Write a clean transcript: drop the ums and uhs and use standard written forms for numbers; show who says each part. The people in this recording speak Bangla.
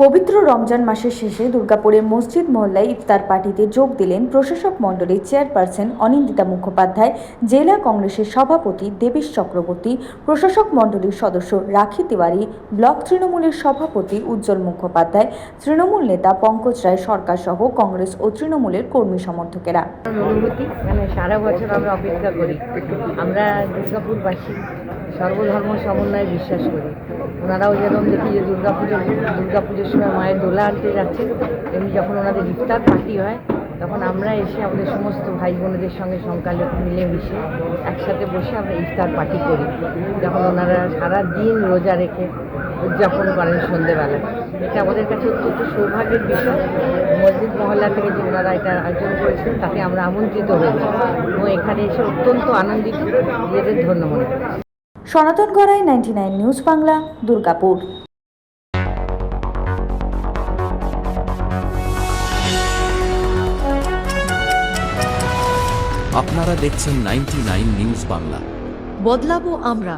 Speaker 1: পবিত্র রমজান মাসের শেষে দুর্গাপুরে মসজিদ মহল্লায় ইফতার পার্টিতে যোগ দিলেন প্রশাসক মণ্ডলীর চেয়ারপারসন অনিন্দিতা মুখোপাধ্যায়, জেলা কংগ্রেসের সভাপতি দেবেশ চক্রবর্তী, প্রশাসক মণ্ডলীর সদস্য রাখি তিওয়ারি, ব্লক তৃণমূলের সভাপতি উজ্জ্বল মুখোপাধ্যায়, তৃণমূল নেতা পঙ্কজ রায় সরকার সহ কংগ্রেস ও তৃণমূলের কর্মী সমর্থকেরা।
Speaker 2: অনুভূতি সারা বছর আমরা অপেক্ষা করি। আমরা দুর্গাপুরবাসী সর্বধর্ম সমন্বয়ে বিশ্বাস করি। ওনারাও যেরকম দেখি যে দুর্গাপুজোর সময় মায়ের দোলা আনতে যাচ্ছে, এমনি যখন ওনাদের ইফতার পার্টি হয় তখন আমরা এসে আমাদের সমস্ত ভাই বোনেদের সঙ্গে সংখ্যালঘু মিলেমিশে একসাথে বসে আমরা ইফতার পার্টি করি, যখন ওনারা সারা দিন রোজা রেখে উদযাপন করেন সন্ধেবেলায়। এটা আমাদের কাছে অত্যন্ত সৌভাগ্যের বিষয়। মসজিদ মহল্লা থেকে যে ওনারা এটা আয়োজন করেছেন তাতে আমরা আমন্ত্রিত হয়েছি এবং এখানে এসে অত্যন্ত আনন্দিত, নিজেদের ধন্য মনে করছি।
Speaker 1: সনাতন গড়াই 99 নিউজ বাংলা, দুর্গাপুর।
Speaker 3: আপনারা দেখছেন 99 নিউজ বাংলা।
Speaker 4: বদলাবো আমরা।